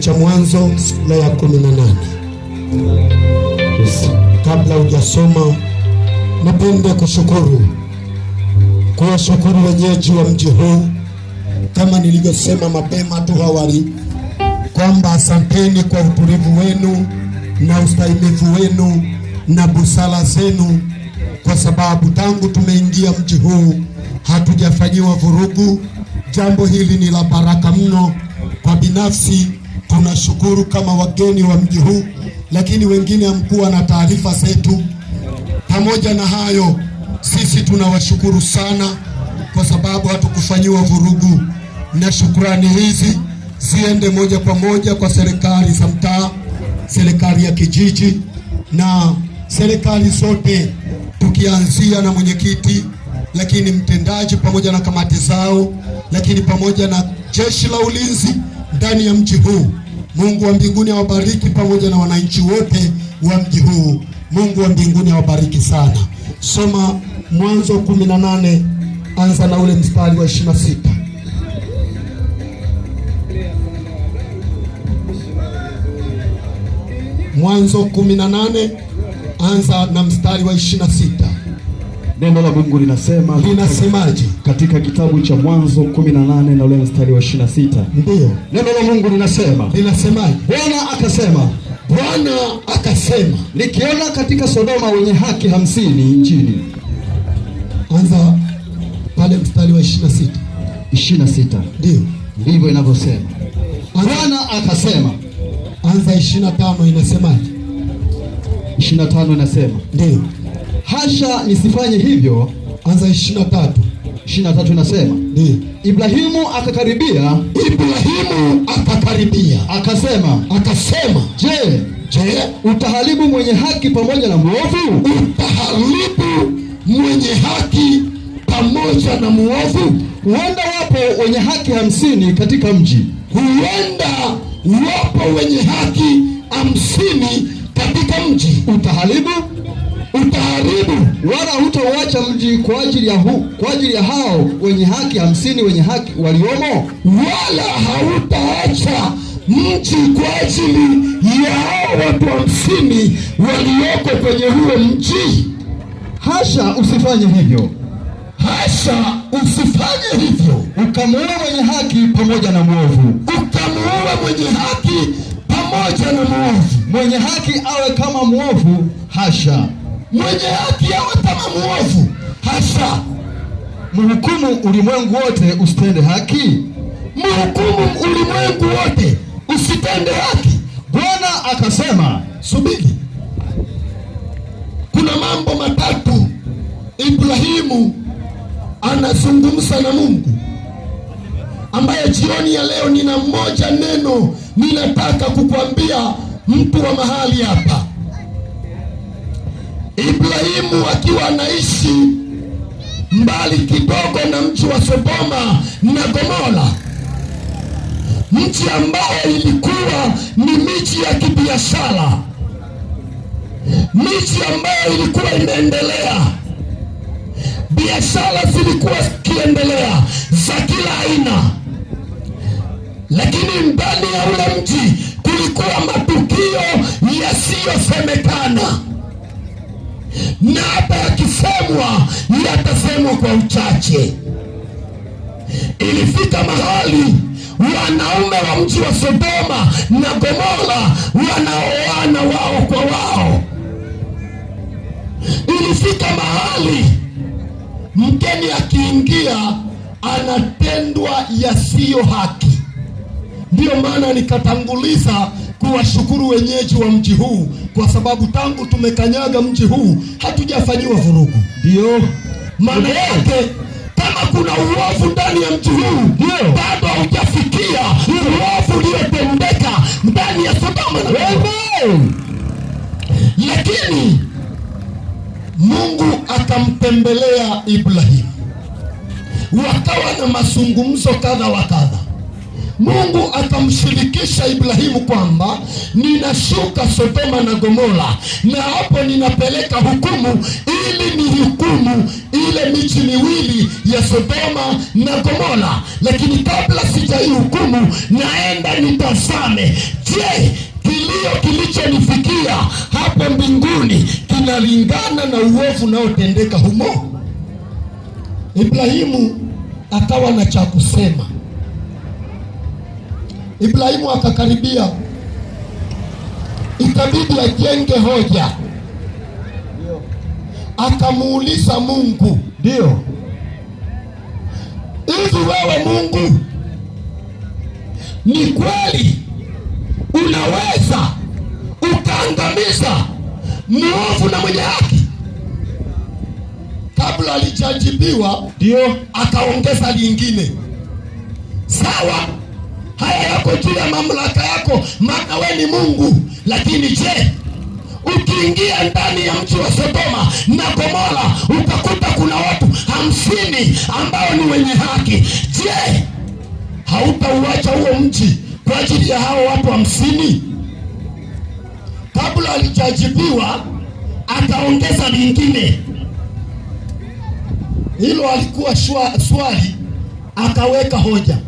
cha Mwanzo sura ya 18. Yes. Kabla hujasoma, napenda kuwashukuru wenyeji wa mji huu, kama nilivyosema mapema tu awali kwamba asanteni kwa utulivu wenu na ustahimilivu wenu na busara zenu, kwa sababu tangu tumeingia mji huu hatujafanyiwa vurugu. Jambo hili ni la baraka mno. Kwa binafsi tunashukuru kama wageni wa mji huu, lakini wengine hamkuwa na taarifa zetu. Pamoja na hayo, sisi tunawashukuru sana kwa sababu hatukufanyiwa vurugu, na shukrani hizi ziende moja kwa moja kwa serikali za mtaa, serikali ya kijiji na serikali zote, tukianzia na mwenyekiti, lakini mtendaji pamoja na kamati zao, lakini pamoja na jeshi la ulinzi ndani ya mji huu. Mungu wa mbinguni awabariki, pamoja na wananchi wote wa mji huu. Mungu wa mbinguni awabariki sana. Soma Mwanzo 18, anza na ule mstari wa 26. Mwanzo 18, anza na mstari wa 26. Neno la Mungu linasemaje? Katika kitabu cha Mwanzo 18 na ule mstari wa 26. Ndio. Neno la Mungu linasemaje? Bwana akasema, nikiona katika Sodoma wenye haki 50 nchini. Anza pale mstari wa 26. 26. Ndio. Ndivyo inavyosema. Bwana akasema. Anza 25, inasemaje? 25 inasema. Ndio. Hasha, nisifanye hivyo. Anza 23. 23 inasema. Ndio. Ibrahimu akakaribia akasema, je, utaharibu mwenye haki pamoja na muovu? Utaharibu mwenye haki pamoja na muovu? Huenda wapo wenye haki 50 katika mji. Huenda wapo wenye haki 50 katika mji. Utaharibu wala hutauacha mji kwa ajili ya hao wenye haki 50 wenye haki waliomo, wala hautaacha mji kwa ajili ya hao watu 50 walioko kwenye huo mji. Hasha, usifanye hivyo. Hasha, usifanye hivyo. Ukamuue mwenye haki pamoja na muovu. Ukamuue mwenye haki pamoja na muovu. Mwenye haki awe kama muovu. Hasha. Mwenye haki awe kama muovu. Hasha. Mhukumu ulimwengu wote usitende haki. Mhukumu ulimwengu wote usitende haki. Bwana akasema. Subiri. Kuna mambo matatu Ibrahimu anazungumza na Mungu, ambaye jioni ya leo nina moja neno ninataka kukwambia mtu wa mahali hapa. Ibrahimu akiwa anaishi mbali kidogo na mji wa Sodoma na Gomora, mji ambao ilikuwa ni miji ya kibiashara, miji ambayo ilikuwa inaendelea, biashara zilikuwa zikiendelea za kila aina, lakini ndani ya ule mji kulikuwa matukio yasiyosemekana, na hata yakisemwa yatasemwa kwa uchache. Ilifika mahali wanaume wa mji wa Sodoma na Gomora wanaoana wao kwa wao. Ilifika mahali mgeni akiingia anatendwa yasiyo haki. Ndiyo maana nikatanguliza kuwashukuru wenyeji wa mji huu, kwa sababu tangu tumekanyaga mji huu hatujafanyiwa vurugu. Ndio maana yake, kama kuna uovu ndani ya mji huu bado haujafikia uovu uliotendeka ndani ya Sodoma na Gomora. Lakini Mungu akamtembelea Ibrahimu, wakawa na mazungumzo kadha wa kadha. Mungu akamshirikisha Ibrahimu kwamba ninashuka Sodoma na Gomora, na hapo ninapeleka hukumu ili nihukumu ile miji miwili ya Sodoma na Gomora. Lakini kabla sijaihukumu, naenda nitazame, je, kilio kilichonifikia hapo mbinguni kinalingana na uovu unaotendeka humo? Ibrahimu akawa na cha kusema. Ibrahimu akakaribia, ikabidi ajenge hoja. Akamuuliza Mungu, ndio, hivi wewe Mungu, ni kweli unaweza ukaangamiza mwovu na mwenye haki? Kabla alijajibiwa, ndio akaongeza lingine, sawa, haya yako juu ya mamlaka yako, maana wewe ni Mungu. Lakini je, ukiingia ndani ya mji wa Sodoma na Gomora ukakuta kuna watu 50 ambao ni wenye haki, je, hautauacha huo mji kwa ajili ya hao watu 50? Kabla alijajibiwa, akaongeza lingine. Hilo alikuwa swali, akaweka hoja,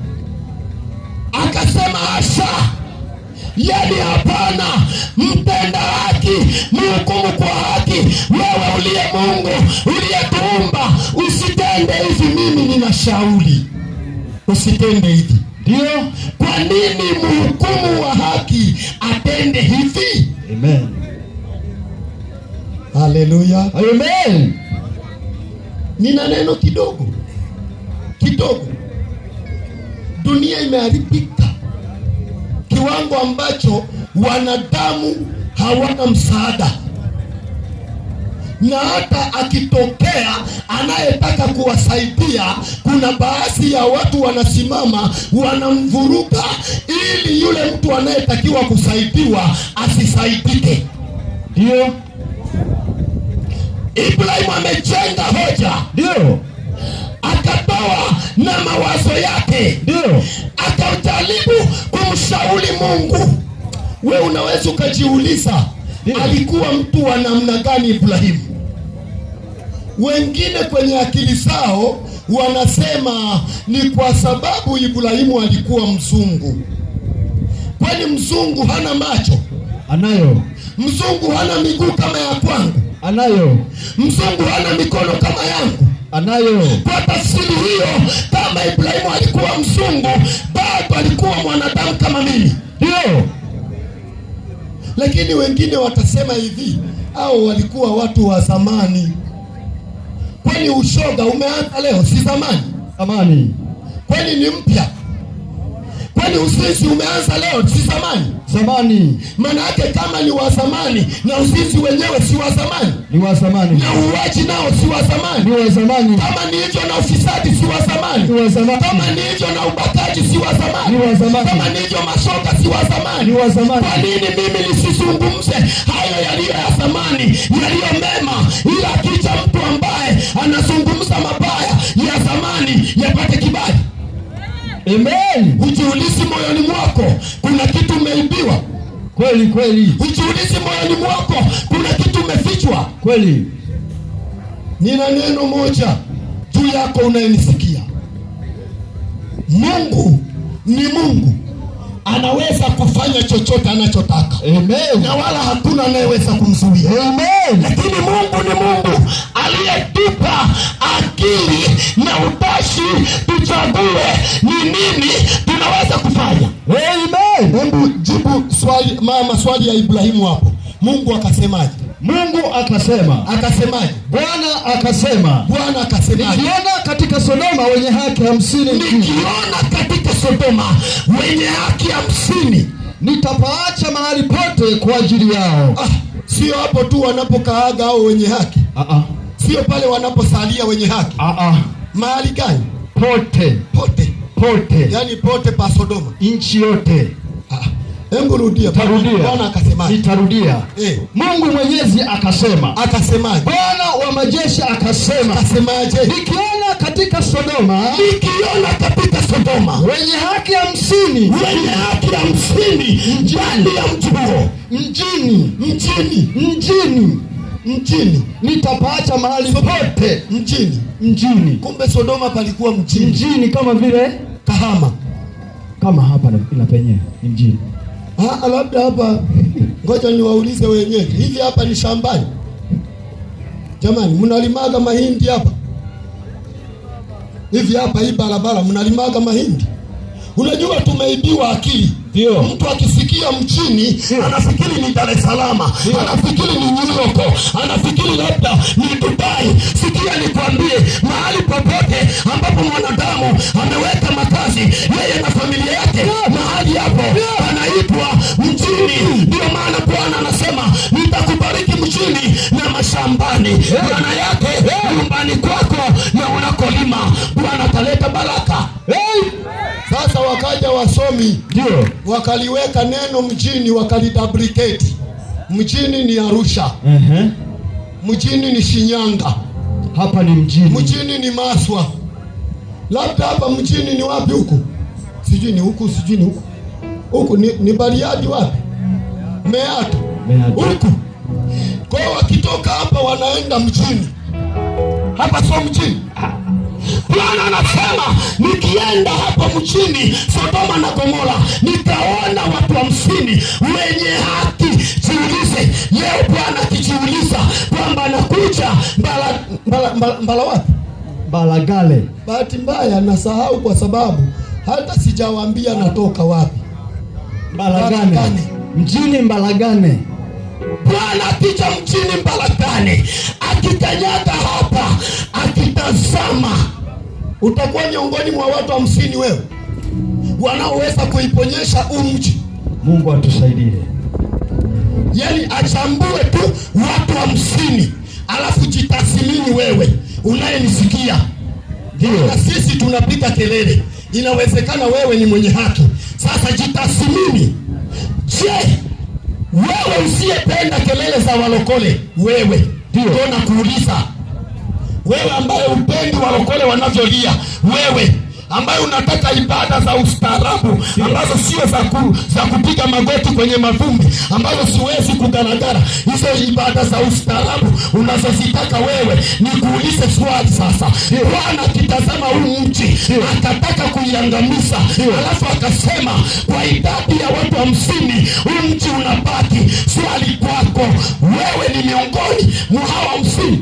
akasema hasha, yani hapana, mpenda haki, mhukumu kwa haki. Wewe uliye Mungu, uliyetuumba, usitende hivi. Mimi ninashauri usitende hivi. Ndio, kwa nini mhukumu wa haki atende hivi? Amen. Haleluya. Amen. Nina neno kidogo. Dunia imeharibika kiwango ambacho wanadamu hawana msaada, na hata akitokea anayetaka kuwasaidia, kuna baadhi ya watu wanasimama wanamvuruga ili yule mtu anayetakiwa kusaidiwa asisaidike. Ndio, Ibrahimu amejenga hoja, ndio, akatoa na mawazo yake, ndio, akajaribu kumshauri Mungu. We unaweza ukajiuliza, alikuwa mtu wa namna gani Ibrahimu? Wengine kwenye akili zao wanasema ni kwa sababu Ibrahimu alikuwa mzungu. Kwani mzungu hana macho? Anayo. Mzungu hana miguu kama ya kwangu? Anayo. Mzungu hana mikono kama yangu? Anayo. Kwa tafsiri hiyo, kama Ibrahimu alikuwa mzungu, bado alikuwa mwanadamu kama mimi. Ndio. Lakini wengine watasema hivi, hao walikuwa watu wa zamani. Kwani ushoga umeanza leo, si zamani? Zamani. Kwani ni mpya? Kwani uzinzi umeanza leo, si zamani? Zamani. Maana yake kama ni wa zamani, na uzinzi wenyewe si wa zamani? Ni wa zamani. Na uwaji nao si wa zamani? Ni wa zamani. Kama ni hivyo na ufisadi si wa zamani? Ni wa zamani. Kama ni hivyo na ubakaji si wa zamani? Ni wa zamani. Kama ni hivyo mashoga si wa zamani? Ni wa zamani. Kwa nini mimi nisizungumze hayo yaliyo ya zamani, yaliyo mema, ila akija mtu ambaye anazungumza mabaya ya zamani yapate kibali? Amen. Ujiulize moyoni mwako, kuna kitu umeibiwa? Kweli kweli. Ujiulize moyoni mwako, kuna kitu umefichwa? Kweli. Nina neno moja juu yako unayenisikia. Mungu ni Mungu, anaweza kufanya chochote anachotaka. Amen. Na wala hakuna anayeweza kumzuia. Amen. Lakini Mungu ni Mungu aliyetupa akili na utashi tuchague ni nini tunaweza kufanya. Amen. Hebu jibu swali ya Ibrahimu hapo. Mungu akasemaje? Mungu akasema. Akasemaje? Bwana akasema. Bwana akasemaje? Nikiona katika Sodoma wenye haki 50, nikiona katika Sodoma wenye haki 50, nitapaacha mahali pote kwa ajili yao. Sio hapo tu wanapokaaga hao wenye haki. Sio pale wanaposalia wenye haki. Mahali gani? Pote. Pote. Pote. Yaani pote pa Sodoma. Inchi yote. Hebu rudia. Bwana akasemaje? Nitarudia. Mungu Mwenyezi akasema. Akasemaje? Bwana wa majeshi akasema. Akasemaje? Nikiona katika Sodoma. Nikiona katika Sodoma. Wenye haki 50, wenye haki 50 ndani ya mji huo. Mjini nitapaacha mahali pote. Mjini. Kumbe Sodoma palikuwa mjini kama vile Kahama. Kama hapa ina penye ni mjini. Labda hapa ngoja niwaulize wenyewe. Hivi hapa ni shambani? Jamani, mnalimaga mahindi hapa? Hivi hapa hii barabara mnalimaga mahindi? Unajua tumeibiwa akili. Ndio. Mtu akisikia mjini anafikiri ni Dar es Salaam, anafikiri ni New York, anafikiri labda ni Dubai. Sikia nikwambie, mahali popote ambapo mwanadamu ameweka makazi yeye na familia yake, mahali hapo anaitwa mjini. Ndio maana Bwana anasema nitakubariki mjini na mashambani. Maana yake nyumbani kwako na unakolima Bwana ataleta baraka. Sasa wakaja wasomi, ndio wakaliweka neno mjini, wakalidabricate. Mjini ni Arusha. Mjini ni Shinyanga. Hapa ni mjini. Mjini ni Maswa. Labda hapa mjini ni wapi huku? Sijui ni huku, sijui ni huku. Huku ni Bariadi wapi? Meatu. Huku. Kwa wakitoka hapa wanaenda mjini. Hapa sio mjini. Bwana anasema nikienda hapo mjini Sodoma na Gomora nitaona watu 50 wenye haki. Jiulize leo Bwana akijiuliza kwamba anakuja mbala wapi? Mbalagale. Bahati mbaya nasahau kwa sababu hata sijawaambia natoka wapi. Mbalagane. Mjini Mbalagane. Bwana akija mjini Mbalagane, akikanyaga hapa, akitazama, utakuwa miongoni mwa watu 50 wewe wanaoweza kuiponyesha mji. Mungu atusaidie. Yaani achambue tu watu 50, alafu jitathmini wewe unayenisikia. Ndio. Na sisi tunapiga kelele. Inawezekana wewe ni mwenye haki. Sasa jitathmini. Je, wewe usiyependa kelele za walokole, wewe ndio nakuuliza, wewe ambaye upendi walokole wanavyolia, wewe ambaye unataka ibada za ustaarabu ambazo sio za kupiga magoti kwenye mavumbi, ambazo siwezi kugaragara, hizo ibada za ustaarabu unazozitaka wewe, nikuulize swali sasa. Bwana akitazama huu mji akataka kuiangamiza, alafu akasema kwa idadi ya watu 50 huu mji unabaki. Swali kwako, wewe ni miongoni mwa hao 50?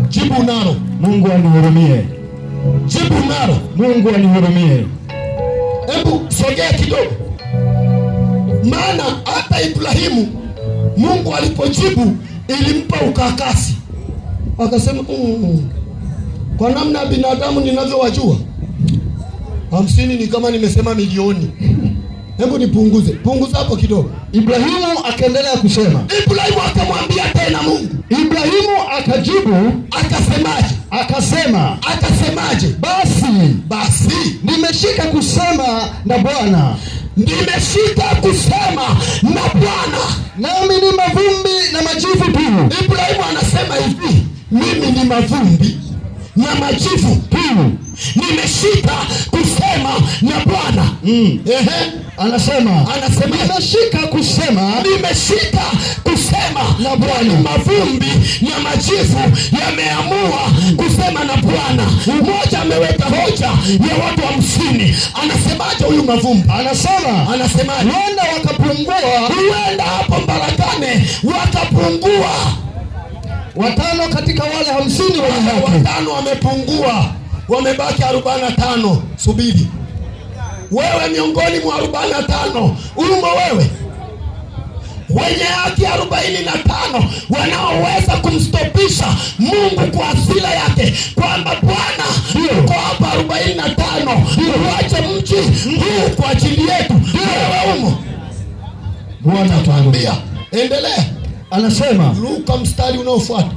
Jibu nalo. Mungu anihurumie. Jibu nalo. Mungu anihurumie. Hebu sogea kidogo. Maana hata Ibrahimu Mungu alipojibu ilimpa ukakasi. Akasema kwa namna binadamu ninavyowajua 50 ni kama nimesema milioni. Hebu nipunguze. Punguza hapo kidogo. Ibrahimu akaendelea kusema. Ibrahimu akamwambia tena Mungu. Ibrahimu akajibu, akasemaje? Akasemaje? Basi nimeshika kusema na Bwana. Nami ni mavumbi na majivu tu. Ibrahimu anasema hivi, mimi ni mavumbi na majivu tu. Nimeshika kusema na Bwana. Anasema nimeshika kusema na Bwana. Mavumbi na majivu yameamua kusema na Bwana. Mmoja ameweka hoja ya watu 50. Anasemaje huyu mavumbi? Anasema huenda wakapungua. Huenda hapo Mbalagane wakapungua 5 katika wale 50 wenye haki. 5 wamepungua, wamebaki 45. Subiri. Wewe miongoni mwa 45 umo wewe. Wenye haki 45 wanaoweza kumstopisha Mungu kwa hasira yake, kwamba Bwana uko hapa 45, uache mji huu kwa ajili yetu. Wewe umo. Bwana atuambia. Endelea. Anasema Luka mstari unaofuata.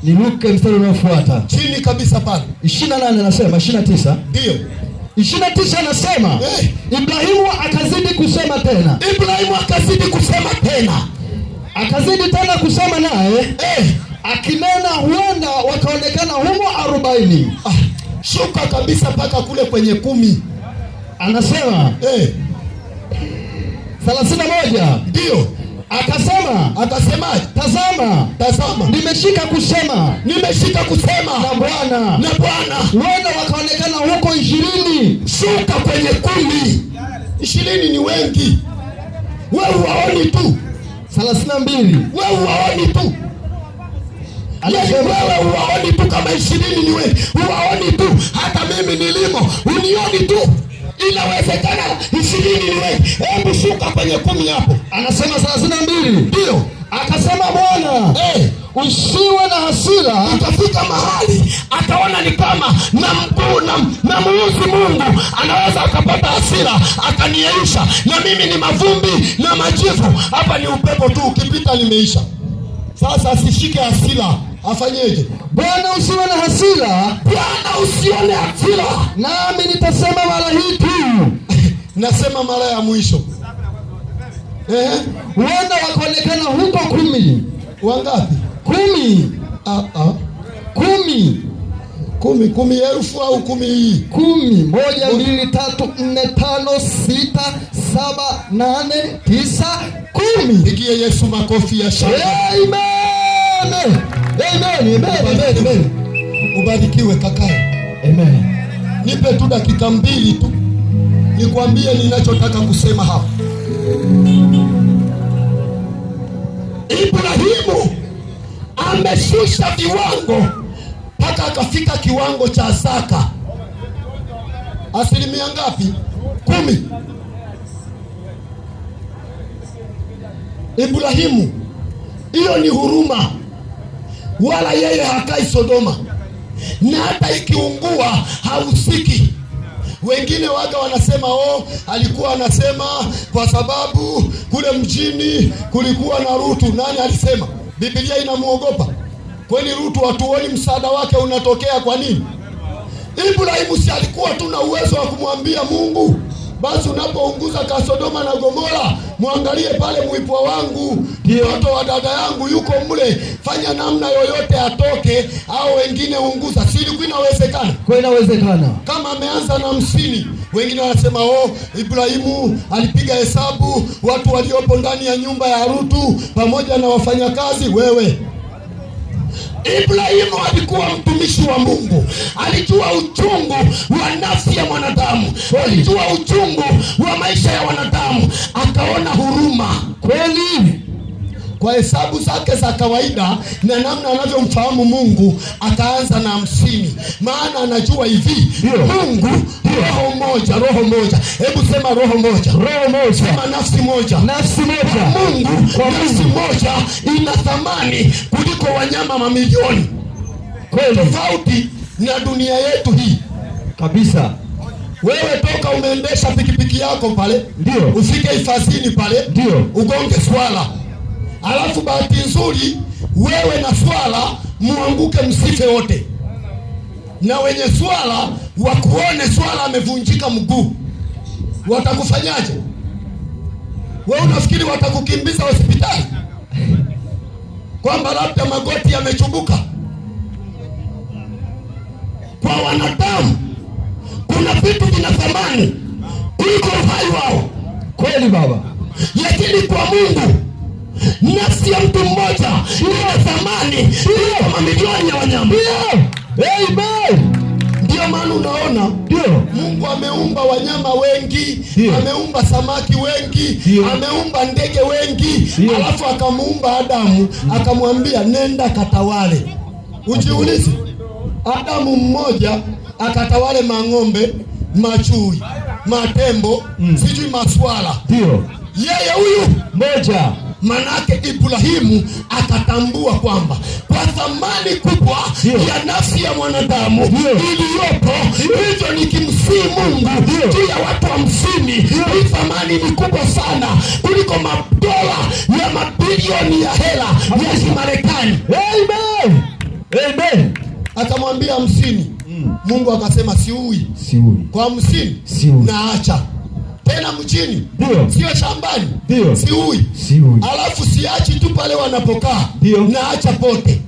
Ni Luka mstari unaofuata. Chini kabisa pale. 28 anasema 29. Ndio. 29 anasema Ibrahimu akazidi kusema tena. Akazidi tena kusema naye. Akinena huenda wakaonekana humo 40. Shuka kabisa mpaka kule kwenye 10. Anasema 31. Ndio. Akasema, tazama, nimeshika kusema na Bwana. Wenda wakaonekana huko 20. Shuka kwenye 10. 20 ni wengi. Wewe uwaoni tu. 32. Wewe uwaoni tu. Wewe uwaoni tu kama 20 ni wengi. Uwaoni tu. Hata mimi nilimo. Unioni tu. Inawezekana 20 ni wengi. Hebu shuka kwenye 10 hapo. Anasema 32. Ndio. Akasema Bwana, usiwe na hasira. Utafika mahali ataona ni kama na Mwenyezi Mungu anaweza akapata hasira akaniyeisha, na mimi ni mavumbi na majivu. Hapa ni upepo tu, ukipita nimeisha. Sasa asishike hasira. Afanyeje? Bwana usiwe na hasira. Bwana usione hasira. Nami nitasema mara hii tu. Nasema mara ya mwisho. Wenda wakaonekana huko 10. Wangapi? 10. 10. 10,000 au 10 hii? 10. 1, 2, 3, 4, 5, 6, 7, 8, 9, 10. Pigie Yesu makofi ya shangwe. Amen. Ubarikiwe kakaya. Amen. Nipe tu dakika 2 tu nikwambie ninachotaka kusema hapa. Ibrahimu ameshusha viwango mpaka akafika kiwango cha zaka. Asilimia ngapi? 10. Ibrahimu, hiyo ni huruma. Wala yeye hakai Sodoma, na hata ikiungua hausiki. Wengine waga wanasema alikuwa anasema kwa sababu kule mjini kulikuwa na Rutu. Nani alisema? Biblia inamuogopa kwani Rutu? Hatuoni msaada wake unatokea kwa nini? Ibrahimu si alikuwa tuna uwezo wa kumwambia Mungu, basi unapounguza ka Sodoma na Gomora, muangalie pale muipwa wangu, mtoto wa dada yangu yuko mle, fanya namna yoyote atoke, au wengine unguza. Si ilikuwa inawezekana? Kwa inawezekana. Kama ameanza na 50, wengine wanasema Ibrahimu alipiga hesabu watu waliopo ndani ya nyumba ya Rutu pamoja na wafanyakazi. Wewe, Ibrahimu alikuwa mtumishi wa Mungu, alijua uchungu wa nafsi ya mwanadamu, alijua uchungu wa maisha ya wanadamu, akaona huruma kweli. Kwa hesabu zake za kawaida na namna anavyomfahamu Mungu, akaanza na 50, maana anajua hivi, Mungu roho moja. Hebu sema roho moja. Sema nafsi moja. Mungu kwa nafsi moja ina thamani kuliko wanyama mamilioni. Kweli, tofauti na dunia yetu hii kabisa. Wewe toka umeendesha pikipiki yako pale, ndio ufike hifadhini pale, ndio ugonge swala, alafu bahati nzuri wewe na swala muanguke, msife wote, na wenye swala wakuone swala amevunjika mguu, watakufanyaje? Wewe unafikiri watakukimbiza hospitali kwamba labda magoti yamechubuka? Kwa wanadamu kuna vitu vina thamani kuliko uhai wao. Kweli baba. Lakini kwa Mungu nafsi ya mtu mmoja ina thamani kuliko mamilioni ya wanyama. Amen. Ndio maana unaona Mungu ameumba wanyama wengi, ameumba samaki wengi, ameumba ndege wengi, alafu akamuumba Adamu, akamwambia nenda katawale. Ujiulize, Adamu mmoja akatawale mang'ombe, machui, matembo, sijui maswala. Yeye huyu moja. Manake Ibrahimu akatambua kwamba kwa thamani kubwa ya nafsi ya mwanadamu iliyopo, hivyo nikimsii Mungu juu ya watu 50, hii thamani ni kubwa sana kuliko madola ya mabilioni ya hela ya Kimarekani. Amen. Akamwambia 50. Mungu akasema siui. Kwa 50 naacha. Tena mjini, sio shambani, siui. Alafu siachi tu pale wanapokaa, naacha pote.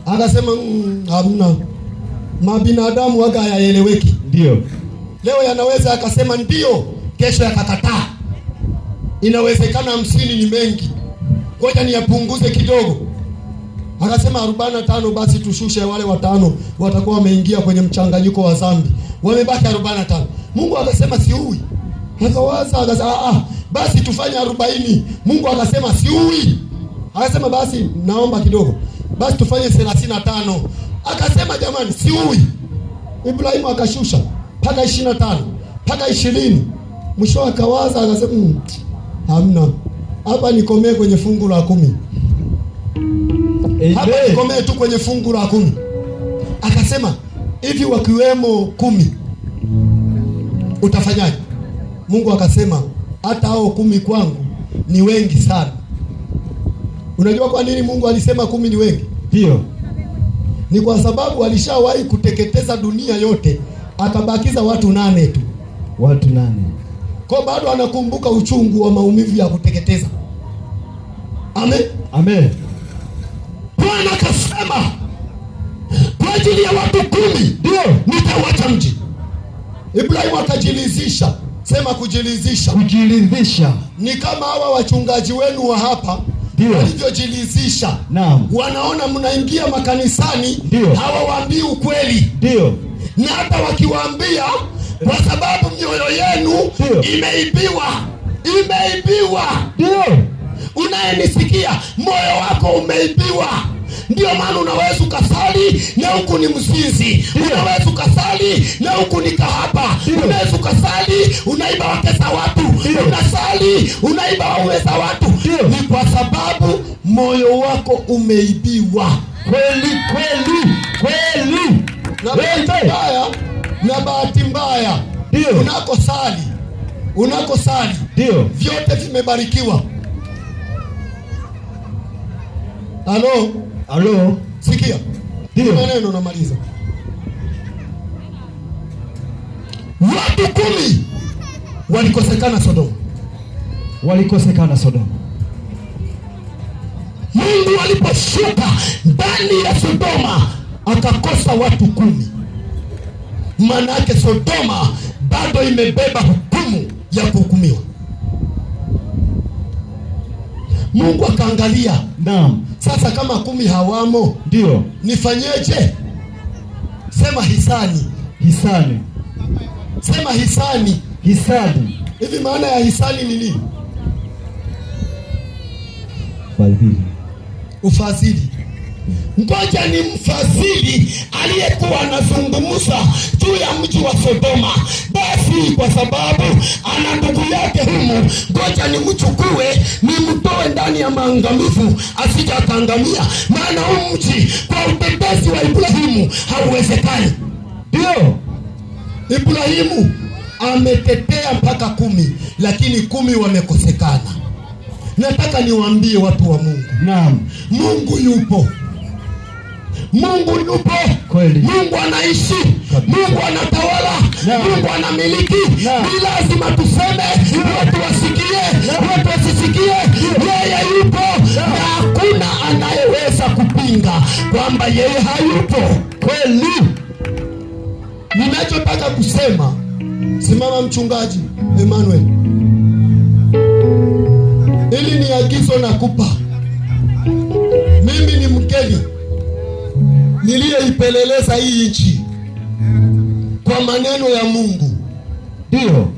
Akasema hamna, mabinadamu waga hayaeleweki. Ndio. Leo yanaweza akasema ndio, kesho yakakataa. Inawezekana 50 ni mengi, ngoja niyapunguze kidogo. Akasema 45, basi tushushe wale 5 watakuwa wameingia kwenye mchanganyiko wa dhambi. Wamebaki 45. Mungu akasema siui. Akawaza akasema basi tufanye 40. Mungu akasema siui. Akasema basi naomba kidogo. Basi tufanye 35. Akasema jamani siui. Ibrahimu akashusha mpaka 25, mpaka 20. Mwisho akawaza akasema hamna. Hapa nikomee kwenye fungu la 10. Hapa nikomee tu kwenye fungu la 10. Akasema hivi wakiwemo 10 utafanyaje? Mungu akasema hata hao 10 kwangu ni wengi sana. Unajua kwa nini Mungu alisema 10 ni wengi? Ndio. Ni kwa sababu alishawahi kuteketeza dunia yote, akabakiza watu 8 tu. Watu 8. Kwa bado anakumbuka uchungu wa maumivu ya kuteketeza. Amen. Amen. Bwana akasema kwa ajili ya watu 10 ndio nitawacha mji. Ibrahimu akajilizisha. Sema kujilizisha. Kujilizisha. Ni kama hawa wachungaji wenu wa hapa walivyojilizisha. Naam. Wanaona mnaingia makanisani, hawawaambii ukweli. Ndio. Na hata wakiwaambia, kwa sababu mioyo yenu imeibiwa. Ndio. Unayenisikia, moyo wako umeibiwa. Ndio maana unaweza ukasali na huku ni mzinzi. Unaweza ukasali na huku ni kahaba. Unaweza ukasali unaiba wake za watu. Unasali unaiba waume za watu. Ni kwa sababu moyo wako umeibiwa. Kweli. Na bahati mbaya unakosali vyote vimebarikiwa. Halo, sikia. Ndio maneno namaliza. Watu 10 walikosekana Sodoma. Mungu aliposhuka ndani ya Sodoma akakosa watu 10. Maana yake Sodoma bado imebeba hukumu ya kuhukumiwa. Mungu akaangalia. Naam. Sasa kama 10 hawamo, ndio nifanyeje? Sema hisani. Sema hisani. Hivi maana ya hisani ni nini? Ufadhili. Ngoja ni mfadhili aliyekuwa anazungumza juu ya mji wa Sodoma. Basi kwa sababu ana ndugu yake humu, ngoja nimchukue nimtoe ndani ya maangamivu asije akaangamia. Maana huu mji kwa utetezi wa Ibrahimu hauwezekani. Ndio. Ibrahimu ametetea mpaka 10, lakini 10 wamekosekana. Nataka niwaambie watu wa Mungu. Naam. Mungu yupo. Kweli. Mungu anaishi. Mungu anatawala. Mungu anamiliki. Ni lazima tuseme, watu wasikie, watu wasisikie, yeye yupo. Na hakuna anayeweza kupinga kwamba yeye hayupo. Kweli. Ninachotaka kusema, simama mchungaji Emmanuel. Ili ni agizo nakupa. Mimi ni mgeni niliyeipeleleza hii nchi kwa maneno ya Mungu. Ndio.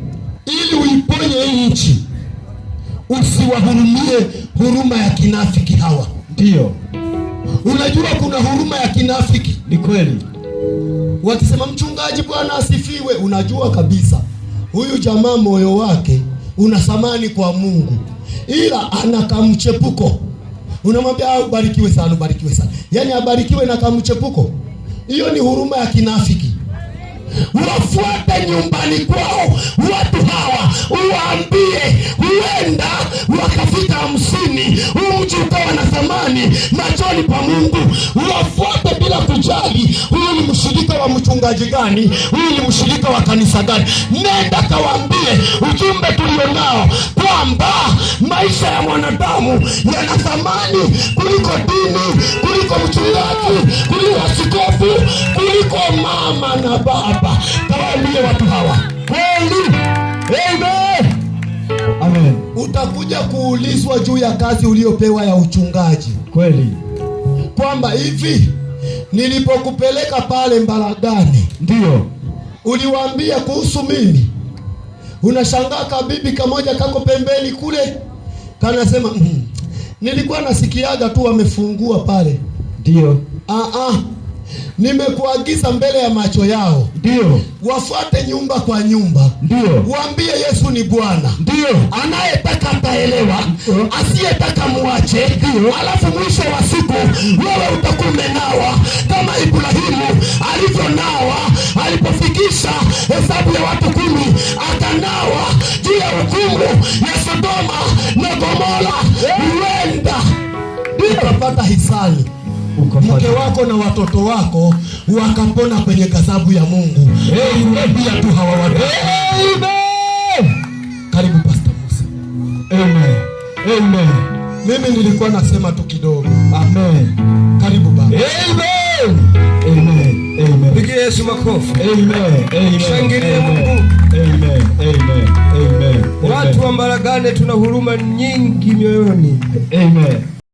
Ili uiponye hii nchi, usiwahurumie huruma ya kinafiki hawa. Ndio. Unajua kuna huruma ya kinafiki. Ni kweli. Wakisema mchungaji Bwana asifiwe, unajua kabisa huyu jamaa moyo wake una thamani kwa Mungu, ila ana kamchepuko. Unamwambia ubarikiwe sana. Yaani abarikiwe na kamchepuko. Hiyo ni huruma ya kinafiki. Wafu wafuate nyumbani kwao watu hawa, uwaambie huenda wakafika 50, huu mji ukawa na thamani machoni pa Mungu. Wafuate bila kujali huyu ni mshirika wa mchungaji gani, huyu ni mshirika wa kanisa gani. Nenda kawaambie ujumbe tulionao kwamba maisha ya mwanadamu yana thamani kuliko dini, kuliko mchungaji, kuliko askofu, kuliko mama na baba. Kawaambie watu hawa kweli. Amen. Amen. Utakuja kuulizwa juu ya kazi uliopewa ya uchungaji. Kweli. Kwamba hivi nilipokupeleka pale Mbaragane, ndio uliwaambia kuhusu mimi? Unashangaa kabibi kamoja kako pembeni kule kanasema nilikuwa nasikiaga tu wamefungua pale. Ndio. Nimekuagiza mbele ya macho yao. Ndio. Wafuate nyumba kwa nyumba. Ndio. Waambie Yesu ni Bwana. Ndio. Anayetaka ataelewa, asiyetaka muache. Ndio. Alafu mwisho wa siku wewe utakuwa umenawa kama Ibrahimu alivyonawa alipofikisha hesabu ya watu 10, akanawa juu ya hukumu ya Sodoma na Gomora. Huenda ukapata hisani, mke wako na watoto wako wakapona kwenye ghadhabu ya Mungu. Pia tu hawa watu. Karibu Pastor Musa. Amen. Amen. Mimi nilikuwa nasema tu kidogo. Amen. Karibu baba. Amen. Amen. Amen. Pigie Yesu makofi. Amen. Amen. Shangilie Mungu. Amen. Amen. Amen. Watu wa Mbaragane tuna huruma nyingi mioyoni. Amen.